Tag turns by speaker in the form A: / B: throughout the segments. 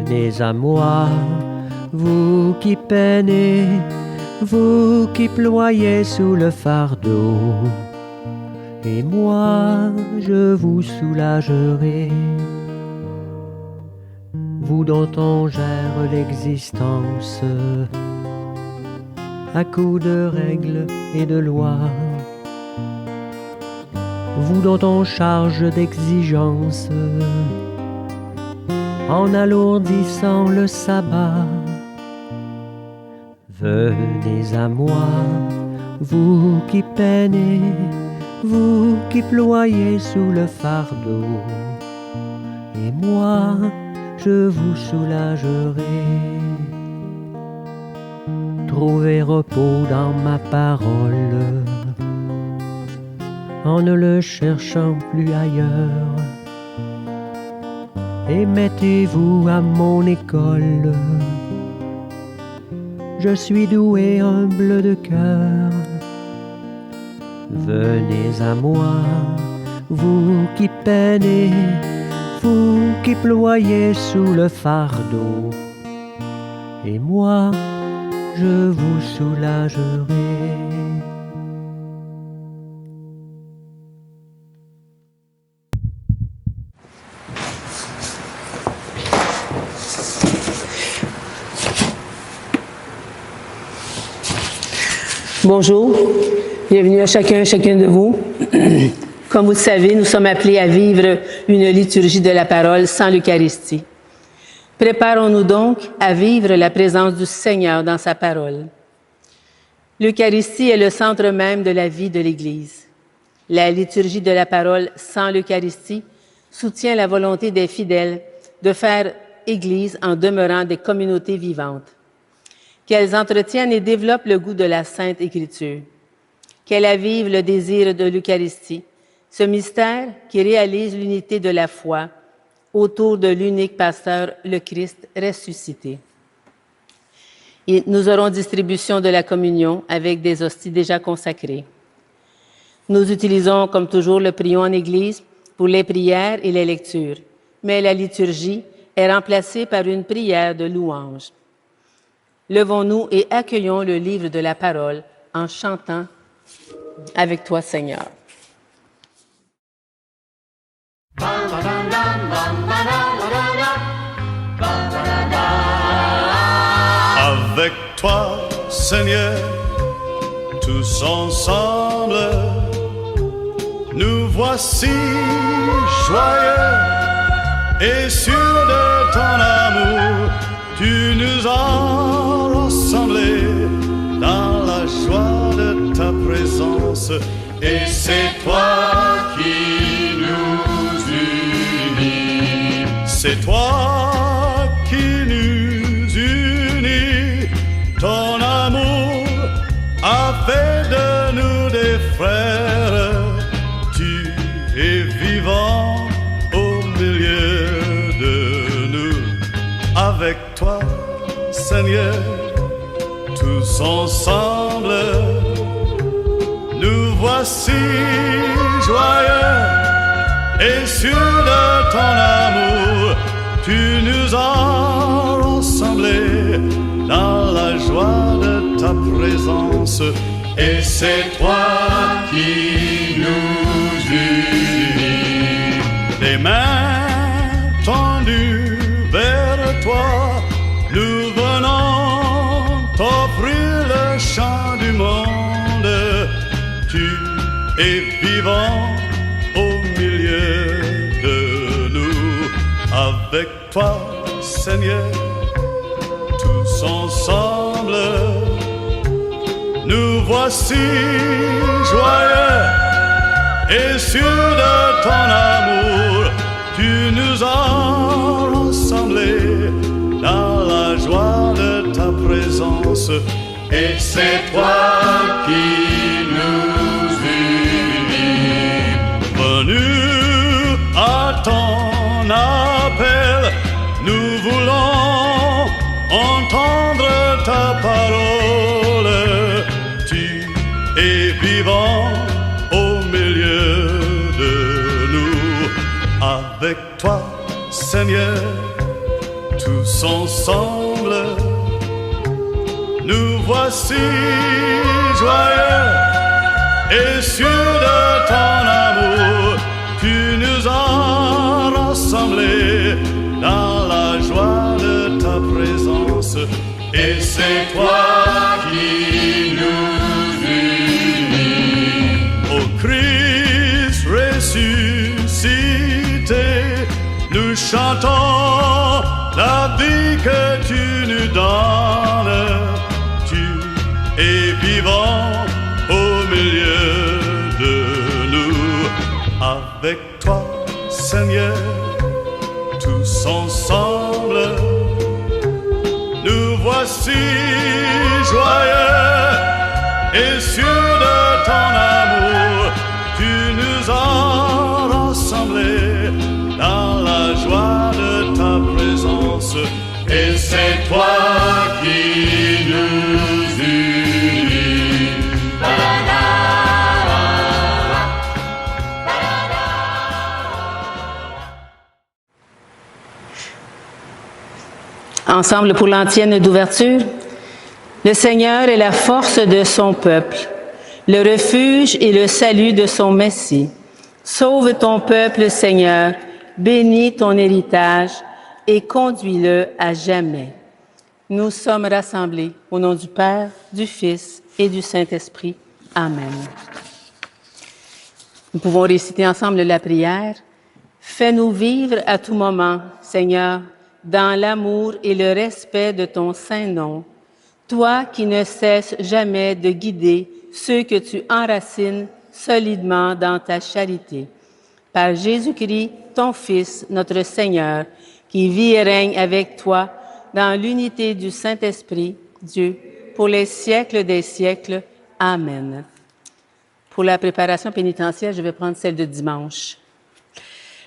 A: Venez à moi, vous qui peinez, vous qui ployez sous le fardeau, et moi je vous soulagerai. Vous dont on gère l'existence à coups de règles et de lois, vous dont on charge d'exigences en alourdissant le sabbat. Venez à moi, vous qui peinez, vous qui ployez sous le fardeau, et moi je vous soulagerai. Trouvez repos dans ma parole, en ne le cherchant plus ailleurs, et mettez-vous à mon école. Je suis doué, humble de cœur. Venez à moi, vous qui peinez, vous qui ployez sous le fardeau, et moi je vous soulagerai.
B: Bonjour, bienvenue à chacune de vous. Comme vous le savez, nous sommes appelés à vivre une liturgie de la parole sans l'Eucharistie. Préparons-nous donc à vivre la présence du Seigneur dans sa parole. L'Eucharistie est le centre même de la vie de l'Église. La liturgie de la parole sans l'Eucharistie soutient la volonté des fidèles de faire Église en demeurant des communautés vivantes. Qu'elles entretiennent et développent le goût de la Sainte Écriture. Qu'elles avivent le désir de l'Eucharistie, ce mystère qui réalise l'unité de la foi autour de l'unique pasteur, le Christ ressuscité. Et nous aurons distribution de la communion avec des hosties déjà consacrées. Nous utilisons, comme toujours, le prion en Église pour les prières et les lectures, mais la liturgie est remplacée par une prière de louange. Levons-nous et accueillons le livre de la parole en chantant « Avec toi, Seigneur ».
C: Avec toi, Seigneur, tous ensemble, nous voici joyeux et sûrs de ton amour. Tu nous as rassemblés dans la joie de ta présence, et c'est toi qui nous unis. C'est toi qui nous unis. Ton amour a fait de nous des frères. Tu es vivant au milieu de nous. Avec toi, Seigneur, tous ensemble, nous voici joyeux et sûrs de ton amour. Tu nous as rassemblés dans la joie de ta présence, et c'est toi qui nous unis. Les mains tendues vers toi, nous venons t'offrir le chant du monde. Tu es vivant au milieu de nous. Avec toi, Seigneur, tous ensemble, nous voici joyeux et sûrs de ton amour. Tu nous as rassemblés dans la joie de ta présence, et c'est toi qui nous unis. Venu à ton appel, nous voulons entendre ta parole. Tu es vivant au milieu de nous. Avec toi, Seigneur, tous tous ensemble, nous voici joyeux et sûrs de ton amour. Tu nous as rassemblés dans la joie de ta présence, et c'est toi qui nous unis. Ô Christ ressuscité, nous chantons la vie que tu nous donnes. Tu es vivant au milieu de nous. Avec toi, Seigneur, tous ensemble, nous voici joyeux et sûrs de ton amour. Tu nous as rassemblés dans la joie de ta présence, et c'est toi qui nous unis.
B: Ensemble pour l'antienne d'ouverture. Le Seigneur est la force de son peuple, le refuge et le salut de son Messie. Sauve ton peuple, Seigneur, bénis ton héritage et conduis-le à jamais. Nous sommes rassemblés au nom du Père, du Fils et du Saint-Esprit. Amen. Nous pouvons réciter ensemble la prière. Fais-nous vivre à tout moment, Seigneur, dans l'amour et le respect de ton saint nom. Toi qui ne cesses jamais de guider ceux que tu enracines solidement dans ta charité. Par Jésus-Christ, ton Fils, notre Seigneur, qui vit et règne avec toi dans l'unité du Saint-Esprit, Dieu, pour les siècles des siècles. Amen. Pour la préparation pénitentiaire, je vais prendre celle de dimanche.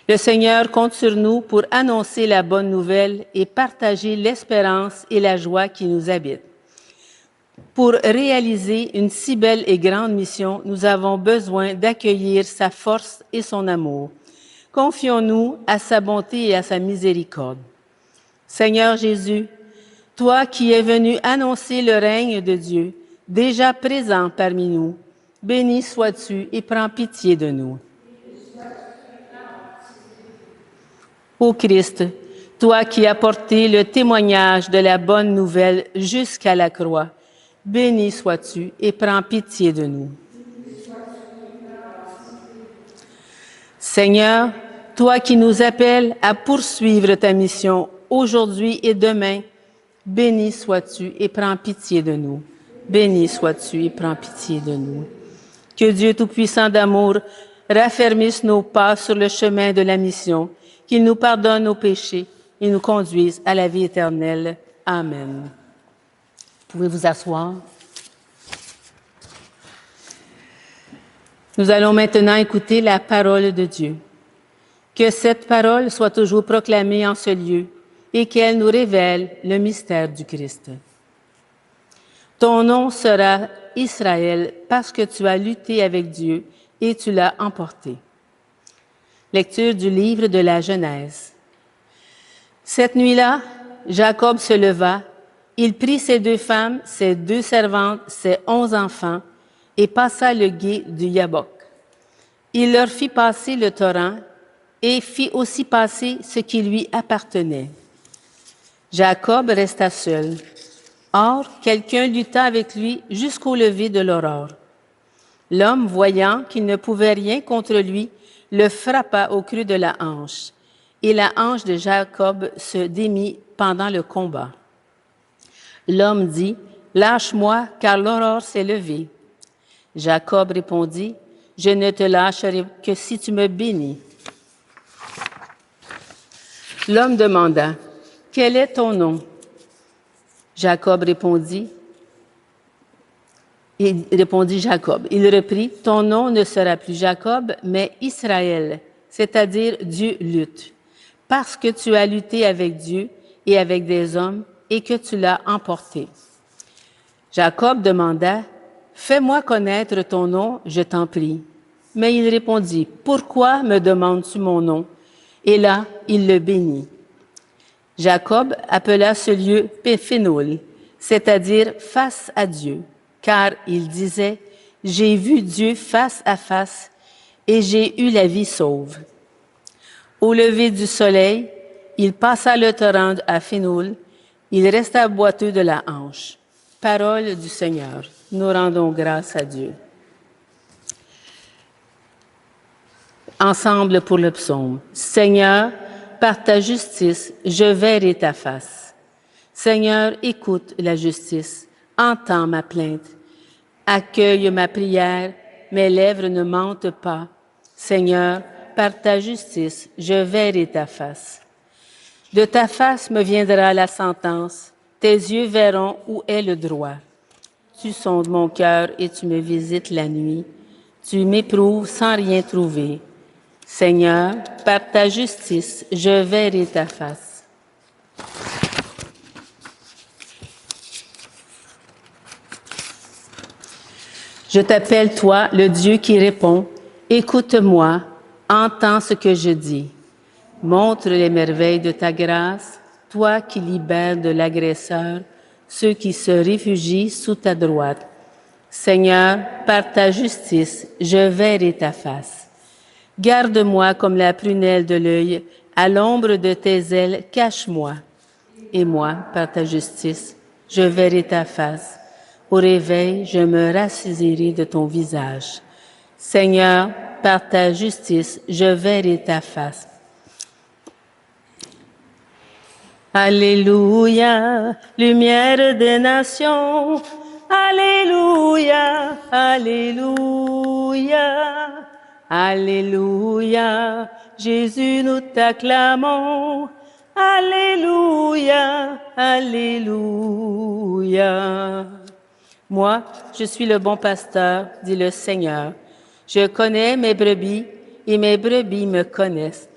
B: Le Seigneur compte sur nous pour annoncer la bonne nouvelle et partager l'espérance et la joie qui nous habitent. Pour réaliser une si belle et grande mission, nous avons besoin d'accueillir sa force et son amour. Confions-nous à sa bonté et à sa miséricorde. Seigneur Jésus, toi qui es venu annoncer le règne de Dieu, déjà présent parmi nous, béni sois-tu et prends pitié de nous. Ô Christ, toi qui as porté le témoignage de la bonne nouvelle jusqu'à la croix, béni sois-tu et prends pitié de nous. Seigneur, toi qui nous appelles à poursuivre ta mission aujourd'hui et demain, béni sois-tu et prends pitié de nous. Béni sois-tu et prends pitié de nous. Que Dieu Tout-Puissant d'amour raffermisse nos pas sur le chemin de la mission, qu'il nous pardonne nos péchés et nous conduise à la vie éternelle. Amen. Vous pouvez vous asseoir. Nous allons maintenant écouter la parole de Dieu. Que cette parole soit toujours proclamée en ce lieu et qu'elle nous révèle le mystère du Christ. Ton nom sera Israël parce que tu as lutté avec Dieu et tu l'as emporté. Lecture du livre de la Genèse. Cette nuit-là, Jacob se leva, il prit ses 2 femmes, ses 2 servantes, ses 11 enfants, et passa le gué du Yabok. Il leur fit passer le torrent et fit aussi passer ce qui lui appartenait. Jacob resta seul. Or, quelqu'un lutta avec lui jusqu'au lever de l'aurore. L'homme, voyant qu'il ne pouvait rien contre lui, le frappa au creux de la hanche, et la hanche de Jacob se démit pendant le combat. L'homme dit, « Lâche-moi, car l'aurore s'est levée. » Jacob répondit, « Je ne te lâcherai que si tu me bénis. » L'homme demanda, « Quel est ton nom? » Jacob répondit, Jacob. Il reprit, « Ton nom ne sera plus Jacob, mais Israël, c'est-à-dire Dieu lutte, parce que tu as lutté avec Dieu et avec des hommes et que tu l'as emporté. » Jacob demanda, « Fais-moi connaître ton nom, je t'en prie. » Mais il répondit, « Pourquoi me demandes-tu mon nom? » Et là, il le bénit. Jacob appela ce lieu Phénol, c'est-à-dire face à Dieu, car il disait, « J'ai vu Dieu face à face et j'ai eu la vie sauve. » Au lever du soleil, il passa le torrent à Phénol, il resta boiteux de la hanche. Parole du Seigneur. Nous rendons grâce à Dieu. Ensemble pour le psaume. Seigneur, par ta justice, je verrai ta face. Seigneur, écoute la justice, entends ma plainte. Accueille ma prière, mes lèvres ne mentent pas. Seigneur, par ta justice, je verrai ta face. De ta face me viendra la sentence, tes yeux verront où est le droit. Tu sondes mon cœur et tu me visites la nuit. Tu m'éprouves sans rien trouver. Seigneur, par ta justice, je verrai ta face. Je t'appelle, toi, le Dieu qui répond. Écoute-moi, entends ce que je dis. Montre les merveilles de ta grâce, toi qui libères de l'agresseur ceux qui se réfugient sous ta droite. Seigneur, par ta justice, je verrai ta face. Garde-moi comme la prunelle de l'œil, à l'ombre de tes ailes, cache-moi. Et moi, par ta justice, je verrai ta face. Au réveil, je me rassasirai de ton visage. Seigneur, par ta justice, je verrai ta face. Alléluia, lumière des nations. Alléluia, alléluia. Alléluia, Jésus, nous t'acclamons. Alléluia, alléluia. Moi, je suis le bon pasteur, dit le Seigneur. Je connais mes brebis et mes brebis me connaissent.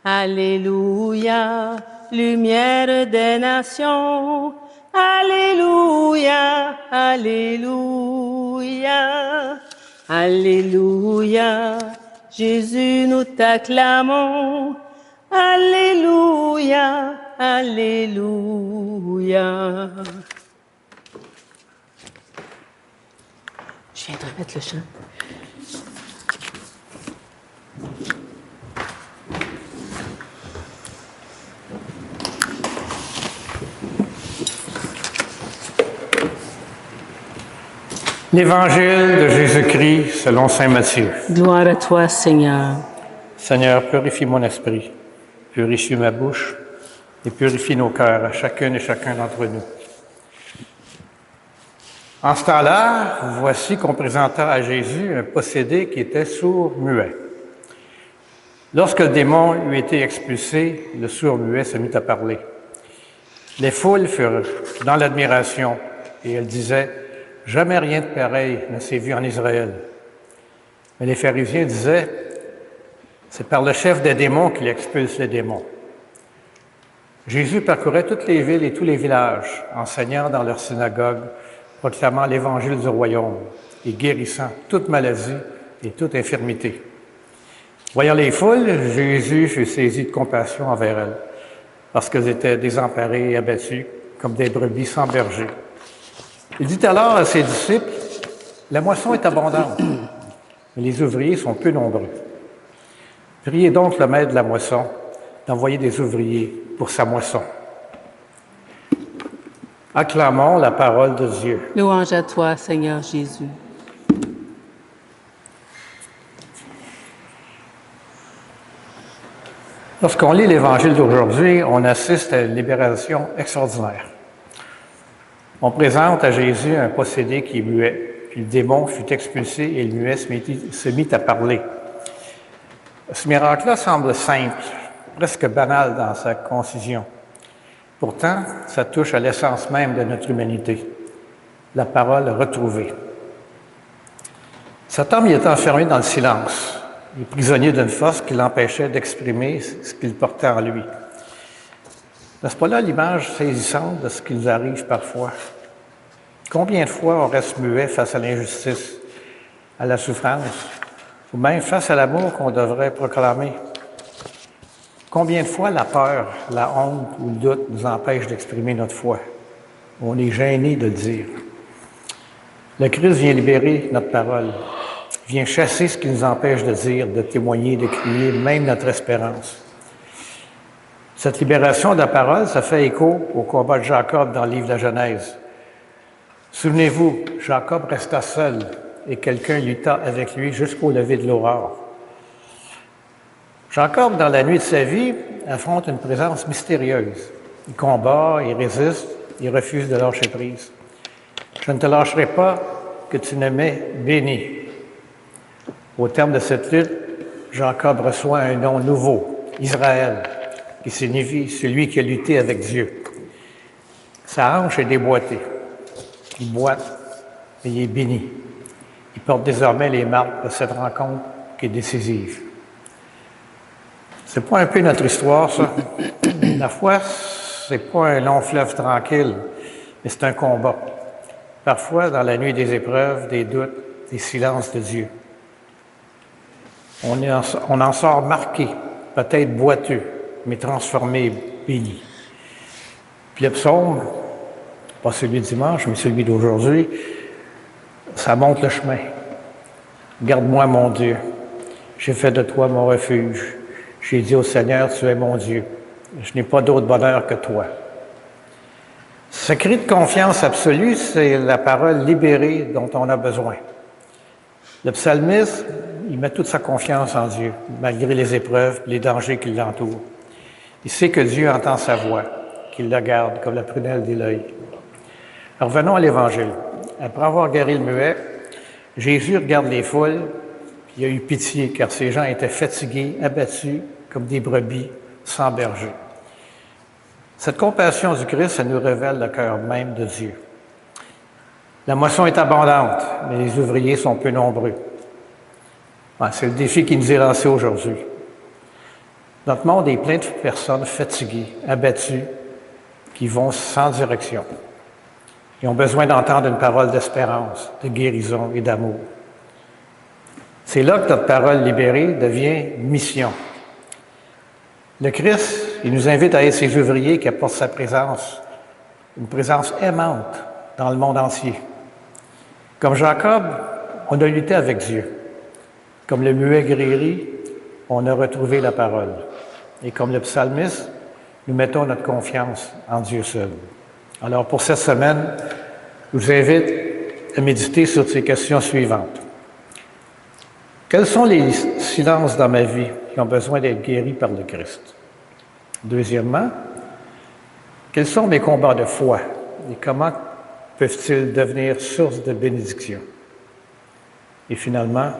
B: Alléluia, lumière des nations. Alléluia, alléluia. Alléluia, Jésus, nous t'acclamons. Alléluia, alléluia. Je viens de remettre le chant.
D: L'Évangile de Jésus-Christ selon saint Matthieu.
B: Gloire à toi, Seigneur.
D: Seigneur, purifie mon esprit, purifie ma bouche et purifie nos cœurs à chacune et chacun d'entre nous. En ce temps-là, voici qu'on présenta à Jésus un possédé qui était sourd-muet. Lorsque le démon eut été expulsé, le sourd-muet se mit à parler. Les foules furent dans l'admiration et elles disaient « Jamais rien de pareil ne s'est vu en Israël. » Mais les pharisiens disaient « C'est par le chef des démons qu'il expulse les démons. » Jésus parcourait toutes les villes et tous les villages, enseignant dans leurs synagogues, proclamant l'Évangile du royaume et guérissant toute maladie et toute infirmité. Voyant les foules, Jésus fut saisi de compassion envers elles, parce qu'elles étaient désemparées et abattues, comme des brebis sans berger. Il dit alors à ses disciples, « La moisson est abondante, mais les ouvriers sont peu nombreux. Priez donc le maître de la moisson d'envoyer des ouvriers pour sa moisson. » Acclamons la parole de Dieu.
B: Louange à toi, Seigneur Jésus.
D: Lorsqu'on lit l'Évangile d'aujourd'hui, on assiste à une libération extraordinaire. On présente à Jésus un possédé qui est muet, puis le démon fut expulsé et le muet se mit à parler. Ce miracle-là semble simple, presque banal dans sa concision. Pourtant, ça touche à l'essence même de notre humanité, la parole retrouvée. Cet homme y est enfermé dans le silence, il est prisonnier d'une force qui l'empêchait d'exprimer ce qu'il portait en lui. N'est-ce pas là l'image saisissante de ce qui nous arrive parfois? Combien de fois on reste muet face à l'injustice, à la souffrance, ou même face à l'amour qu'on devrait proclamer? Combien de fois la peur, la honte ou le doute nous empêchent d'exprimer notre foi? On est gêné de le dire. Le Christ vient libérer notre parole, vient chasser ce qui nous empêche de dire, de témoigner, de crier, même notre espérance. Cette libération de la parole, ça fait écho au combat de Jacob dans le livre de la Genèse. Souvenez-vous, Jacob resta seul et quelqu'un lutta avec lui jusqu'au lever de l'aurore. Jacob, dans la nuit de sa vie, affronte une présence mystérieuse. Il combat, il résiste, il refuse de lâcher prise. Je ne te lâcherai pas que tu ne m'aies béni. Au terme de cette lutte, Jacob reçoit un nom nouveau, Israël, qui signifie celui qui a lutté avec Dieu. Sa hanche est déboîtée. Il boite, mais il est béni. Il porte désormais les marques de cette rencontre qui est décisive. C'est pas un peu notre histoire, ça? La foi, c'est pas un long fleuve tranquille, mais c'est un combat. Parfois, dans la nuit des épreuves, des doutes, des silences de Dieu. On en sort marqué, peut-être boiteux, mais transformé, béni. Puis le psaume, pas celui de dimanche, mais celui d'aujourd'hui, ça montre le chemin. Garde-moi, mon Dieu. J'ai fait de toi mon refuge. J'ai dit au Seigneur, tu es mon Dieu. Je n'ai pas d'autre bonheur que toi. Ce cri de confiance absolue, c'est la parole libérée dont on a besoin. Le psalmiste, il met toute sa confiance en Dieu, malgré les épreuves et les dangers qui l'entourent. Il sait que Dieu entend sa voix, qu'il la garde comme la prunelle de l'œil. Revenons à l'Évangile. Après avoir guéri le muet, Jésus regarde les foules, puis il a eu pitié, car ces gens étaient fatigués, abattus, comme des brebis, sans berger. Cette compassion du Christ, ça nous révèle le cœur même de Dieu. La moisson est abondante, mais les ouvriers sont peu nombreux. C'est le défi qui nous est lancé aujourd'hui. Notre monde est plein de personnes fatiguées, abattues, qui vont sans direction. Ils ont besoin d'entendre une parole d'espérance, de guérison et d'amour. C'est là que notre parole libérée devient mission. Le Christ, il nous invite à être ces ouvriers qui apportent sa présence, une présence aimante dans le monde entier. Comme Jacob, on a lutté avec Dieu. Comme le muet guéri, on a retrouvé la parole. Et comme le psalmiste, nous mettons notre confiance en Dieu seul. Alors, pour cette semaine, je vous invite à méditer sur ces questions suivantes. Quels sont les silences dans ma vie qui ont besoin d'être guéris par le Christ? Deuxièmement, quels sont mes combats de foi et comment peuvent-ils devenir source de bénédiction? Et finalement,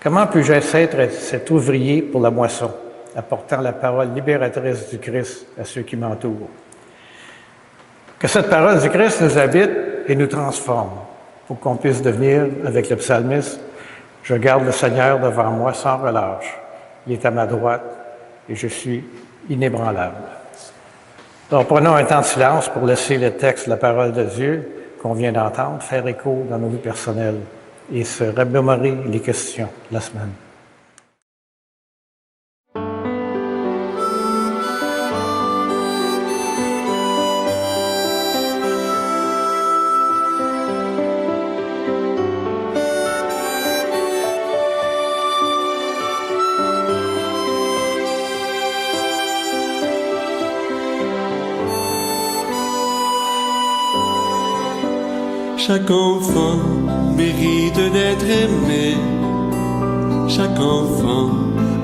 D: comment puis-je être cet ouvrier pour la moisson, apportant la parole libératrice du Christ à ceux qui m'entourent? Que cette parole du Christ nous habite et nous transforme pour qu'on puisse devenir, avec le psalmiste, « Je garde le Seigneur devant moi sans relâche. Il est à ma droite et je suis inébranlable. » Donc, prenons un temps de silence pour laisser le texte, la parole de Dieu qu'on vient d'entendre, faire écho dans nos vies personnelles et se remémorer les questions de la semaine.
E: Chaque enfant mérite d'être aimé. Chaque enfant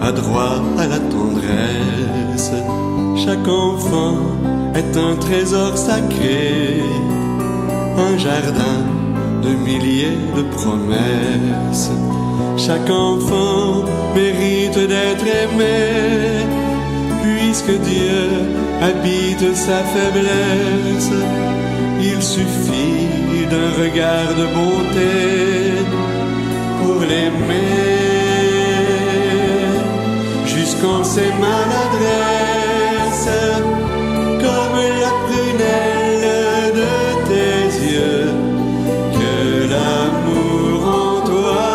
E: a droit à la tendresse. Chaque enfant est un trésor sacré, un jardin de milliers de promesses. Chaque enfant mérite d'être aimé, puisque Dieu habite sa faiblesse. Il suffit d'un regard de bonté pour l'aimer, jusqu'en ses maladresses, comme la prunelle de tes yeux, que l'amour en toi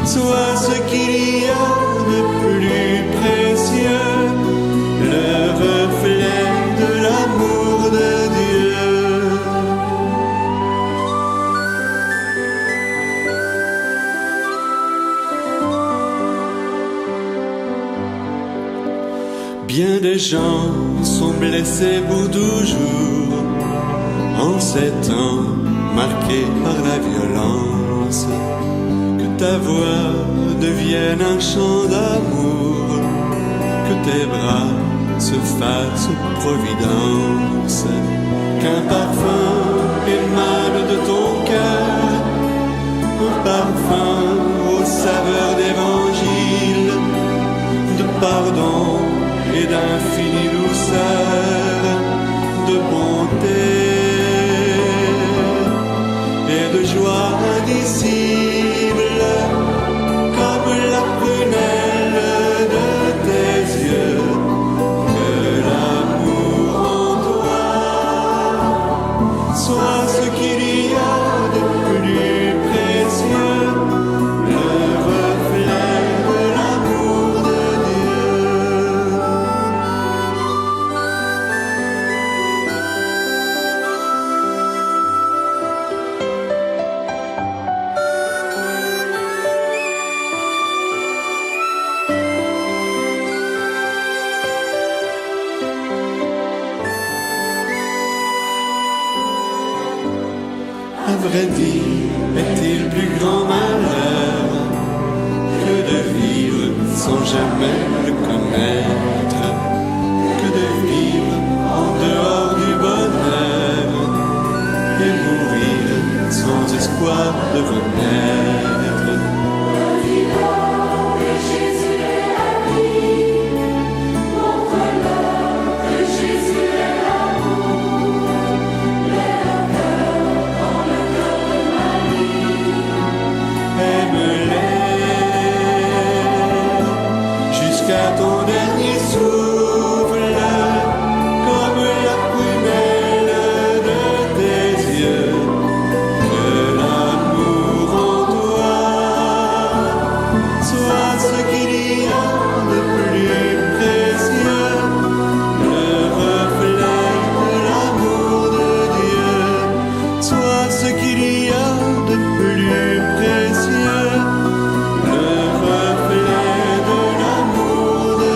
E: soit ce qu'il y a de plus précieux. de gens sont blessés pour toujours en ces temps marqués par la violence. Que ta voix devienne un chant d'amour, que tes bras se fassent providence, qu'un parfum émane de ton cœur, un parfum aux saveurs d'évangile, de pardon et d'infinie douceur, de bonté et de joie indicible, comme la prunelle de tes yeux, que l'amour en toi soit ce qu'il y a de plus précieux, le reflet de l'amour de Dieu. À vrai dire, est-il plus grand malheur que de vivre sans jamais le connaître, que de vivre en dehors du bonheur et mourir sans espoir de renaître? Jusqu'à ton dernier souffle, comme la prunelle de tes yeux, que l'amour en toi soit ce qu'il y a de plus précieux, le reflet de l'amour de Dieu, soit ce qu'il y a de plus précieux, le reflet de l'amour de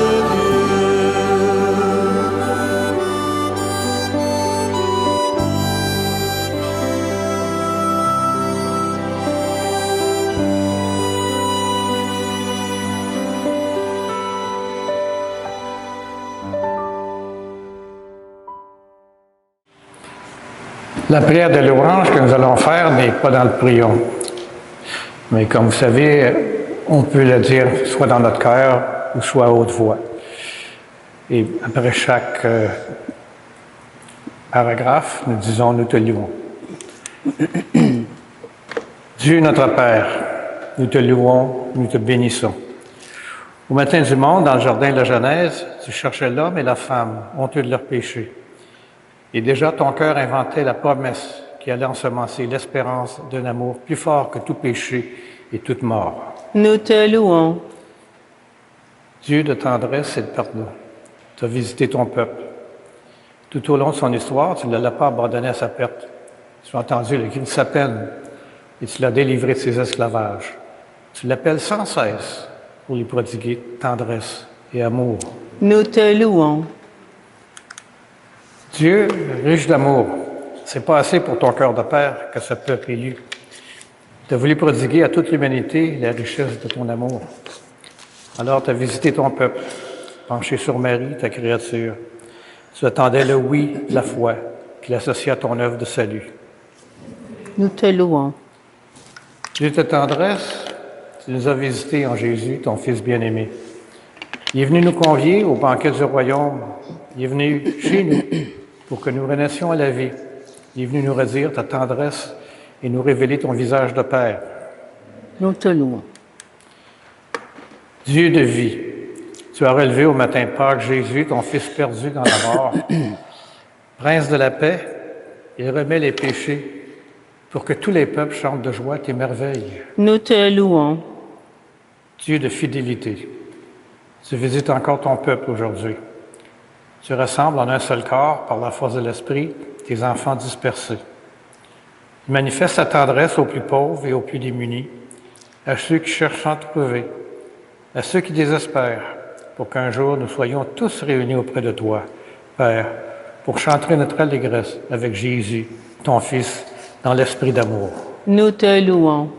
D: La prière de louange que nous allons faire n'est pas dans le prion. Mais comme vous savez, on peut le dire soit dans notre cœur ou soit à haute voix. Et après chaque paragraphe, nous disons « Nous te louons ». Dieu notre Père, nous te louons, nous te bénissons. Au matin du monde, dans le jardin de la Genèse, tu cherchais l'homme et la femme, honteux de leurs péchés. Et déjà ton cœur inventait la promesse qui allait ensemencer l'espérance d'un amour plus fort que tout péché et toute mort.
B: Nous te louons.
D: Dieu de tendresse et de pardon, tu as visité ton peuple. Tout au long de son histoire, tu ne l'as pas abandonné à sa perte. Tu as entendu le cri de sa peine et tu l'as délivré de ses esclavages. Tu l'appelles sans cesse pour lui prodiguer tendresse et amour.
B: Nous te louons.
D: Dieu, riche d'amour, c'est pas assez pour ton cœur de père que ce peuple élu. Tu as voulu prodiguer à toute l'humanité la richesse de ton amour. Alors tu as visité ton peuple, penché sur Marie, ta créature. Tu attendais le oui de la foi qui l'associe à ton œuvre de salut.
B: Nous te louons.
D: Dieu de tendresse, tu nous as visités en Jésus, ton Fils bien-aimé. Il est venu nous convier au banquet du royaume. Il est venu chez nous pour que nous renaissions à la vie. Il est venu nous redire ta tendresse et nous révéler ton visage de Père.
B: Nous te louons.
D: Dieu de vie, tu as relevé au matin de Pâques Jésus, ton Fils perdu dans la mort. Prince de la paix, il remet les péchés pour que tous les peuples chantent de joie tes merveilles.
B: Nous te louons.
D: Dieu de fidélité, tu visites encore ton peuple aujourd'hui. Tu rassembles en un seul corps, par la force de l'Esprit, tes enfants dispersés. Tu manifestes ta tendresse aux plus pauvres et aux plus démunis, à ceux qui cherchent à trouver, à ceux qui désespèrent, pour qu'un jour nous soyons tous réunis auprès de toi, Père, pour chanter notre allégresse avec Jésus, ton Fils, dans l'esprit d'amour.
B: Nous te louons.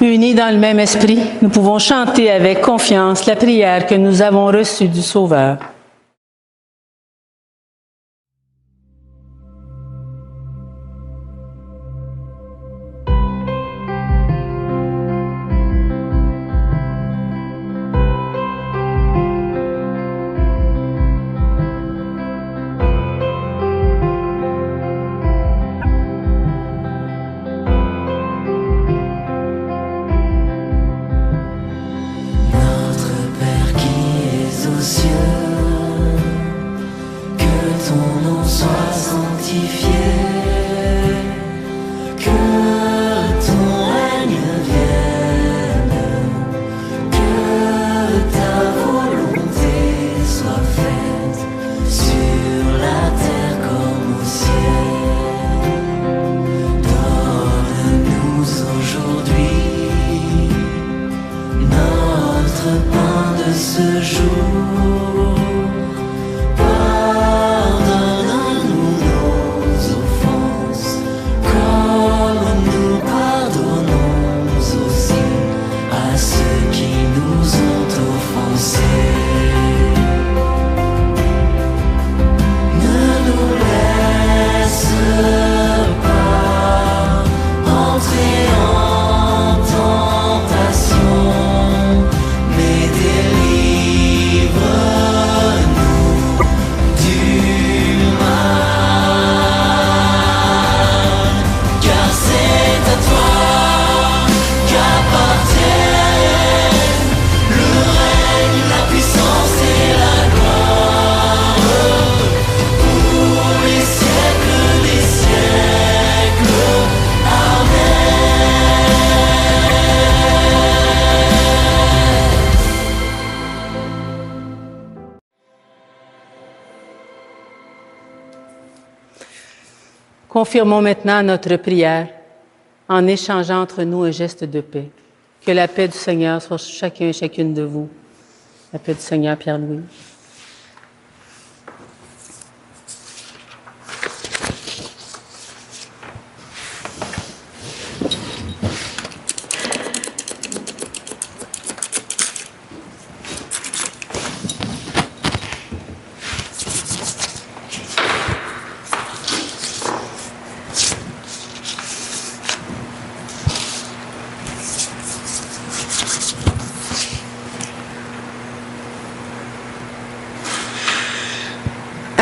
B: Unis dans le même esprit, nous pouvons chanter avec confiance la prière que nous avons reçue du Sauveur. Confirmons maintenant notre prière en échangeant entre nous un geste de paix. Que la paix du Seigneur soit sur chacun et chacune de vous. La paix du Seigneur, Pierre-Louis.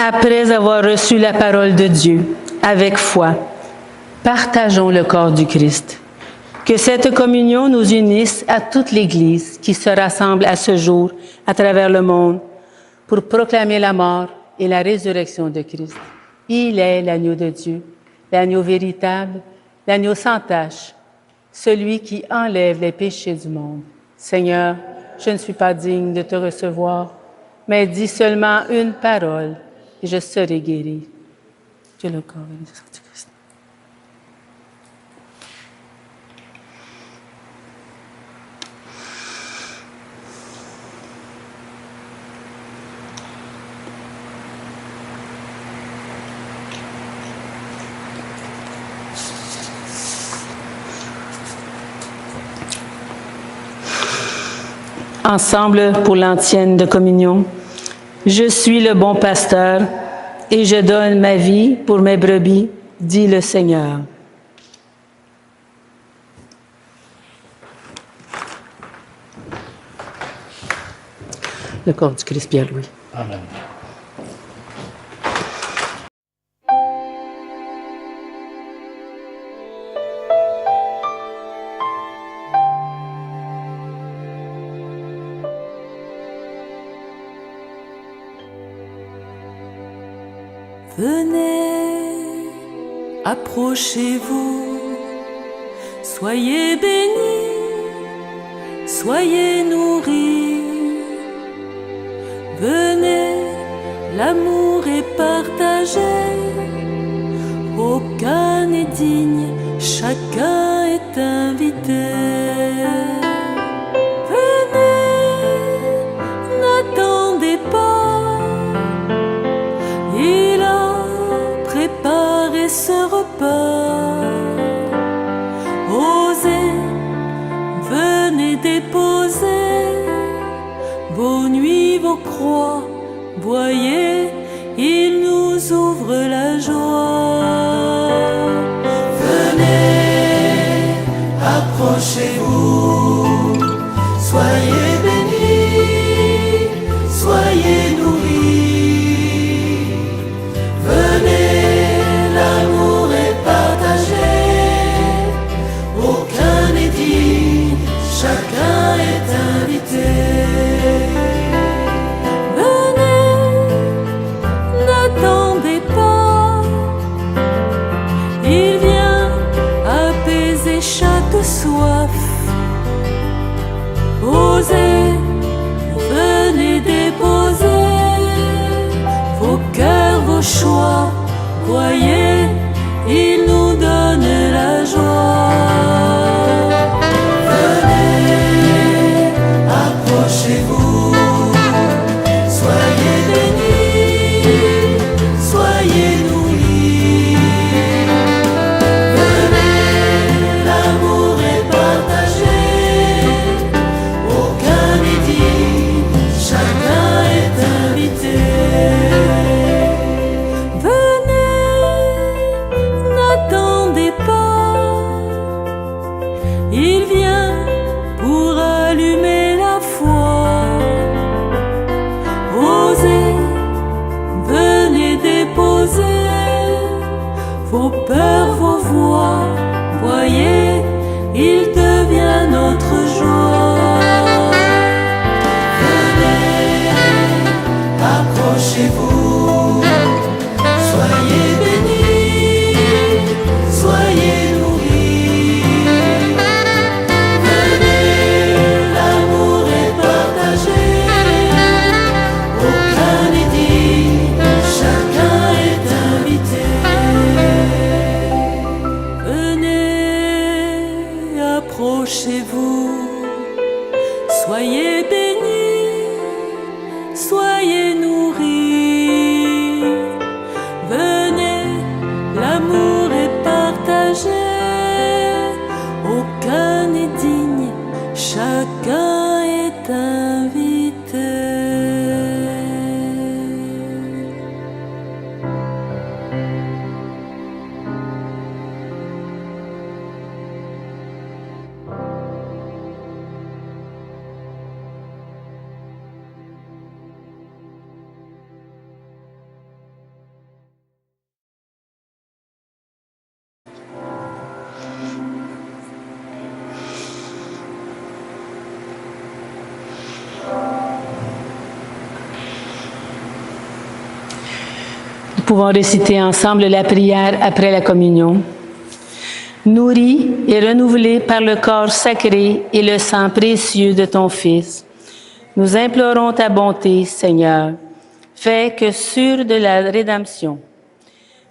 B: Après avoir reçu la parole de Dieu avec foi, partageons le corps du Christ. Que cette communion nous unisse à toute l'Église qui se rassemble à ce jour à travers le monde pour proclamer la mort et la résurrection de Christ. Il est l'agneau de Dieu, l'agneau véritable, l'agneau sans tache, celui qui enlève les péchés du monde. Seigneur, je ne suis pas digne de te recevoir, mais dis seulement une parole et je serai guéri. Dieu le corps et le sang du Christ. ensemble pour l'antienne de communion. Je suis le bon pasteur et je donne ma vie pour mes brebis, dit le Seigneur. Le corps du Christ Pierre-Louis.
D: Amen.
F: Venez, approchez-vous, soyez bénis, soyez nourris. Venez, l'amour est partagé, aucun n'est digne, chacun est invité. Venez, n'attendez pas, il a préparé ce repas. Osez, venez déposer vos nuits, vos croix, voyez, il nous ouvre la joie. Venez, approchez-vous, soyez bénis, soyez nourris. Venez, l'amour est partagé, aucun n'est digne, chacun est invité. N'attendez pas, il vient apaiser chaque soif. Osez, venez déposer vos cœurs, vos choix. Voyez, il nous donne la joie. Venez, approchez-vous, soyez bénis, soyez nourris. Venez, l'amour est partagé, aucun n'est digne, chacun est invité. Venez, n'attendez pas, il vient pour allumer la foi. Osez, venez déposer vos peurs, vos voix. Voyez, il devient notre joie. Venez, approchez-vous, soyez bénis, soyez nourris. Venez, l'amour est partagé, aucun n'est digne, chacun est invité. Venez, approchez-vous, soyez bénis, soyez nourris. Venez, l'amour est partagé, aucun n'est digne, chacun est invité.
B: Nous pouvons réciter ensemble la prière après la communion. Nourris et renouvelés par le corps sacré et le sang précieux de ton Fils, nous implorons ta bonté, Seigneur. Fais que, sûrs de la rédemption,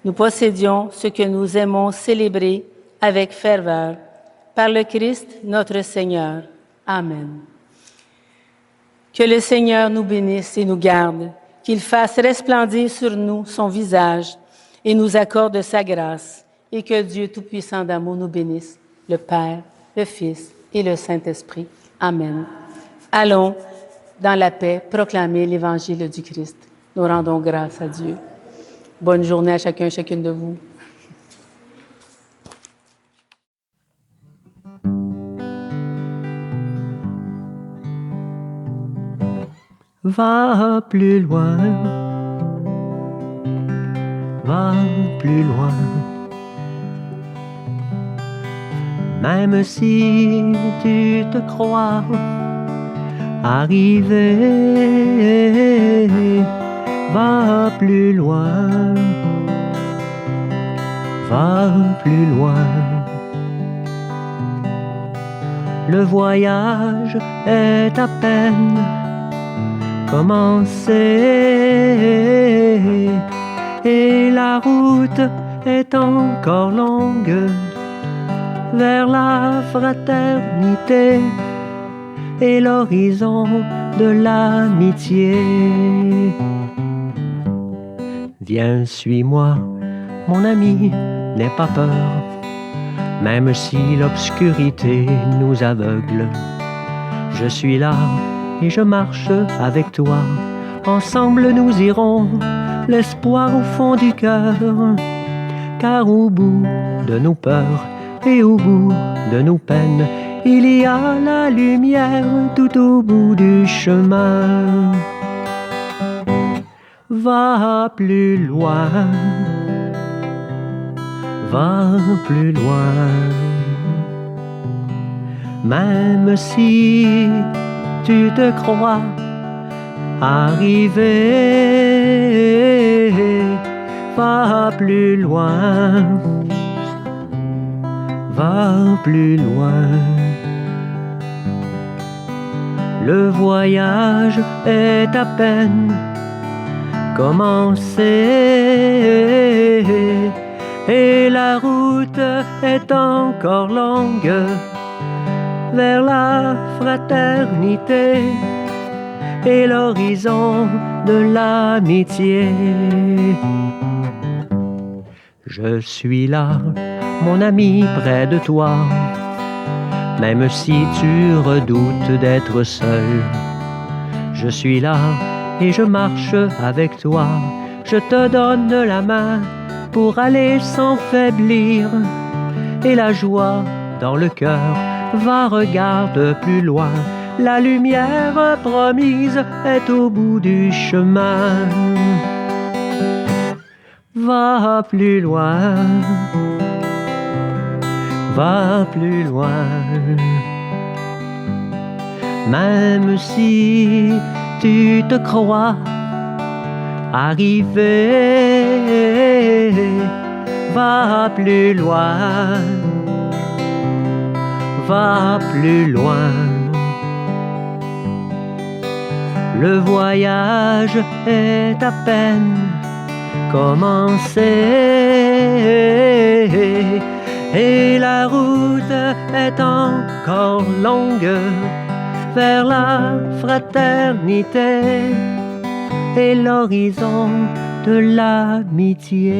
B: nous possédions ce que nous aimons célébrer avec ferveur. Par le Christ, notre Seigneur. Amen. Que le Seigneur nous bénisse et nous garde, qu'il fasse resplendir sur nous son visage et nous accorde sa grâce, et que Dieu Tout-Puissant d'amour nous bénisse, le Père, le Fils et le Saint-Esprit. Amen. Allons, dans la paix, proclamer l'Évangile du Christ. Nous rendons grâce à Dieu. Bonne journée à chacun et chacune de vous.
A: Va plus loin, va plus loin. Même si tu te crois arrivé, va plus loin, va plus loin. Le voyage est à peine commencé et la route est encore longue vers la fraternité et l'horizon de l'amitié. Viens, suis-moi, mon ami, n'aie pas peur, même si l'obscurité nous aveugle. Je suis là et je marche avec toi. Ensemble nous irons, l'espoir au fond du cœur. Car au bout de nos peurs et au bout de nos peines, il y a la lumière tout au bout du chemin. Va plus loin, va plus loin. Même si tu te crois arrivé, va plus loin, va plus loin. Le voyage est à peine commencé et la route est encore longue vers la fraternité et l'horizon de l'amitié. Je suis là, mon ami, près de toi, même si tu redoutes d'être seul. Je suis là et je marche avec toi. Je te donne la main pour aller sans faiblir. Et la joie dans le cœur, va, regarde plus loin. La lumière promise est au bout du chemin. Va plus loin, va plus loin. Même si tu te crois arrivé, va plus loin, va plus loin. Le voyage est à peine commencé et la route est encore longue vers la fraternité et l'horizon de l'amitié.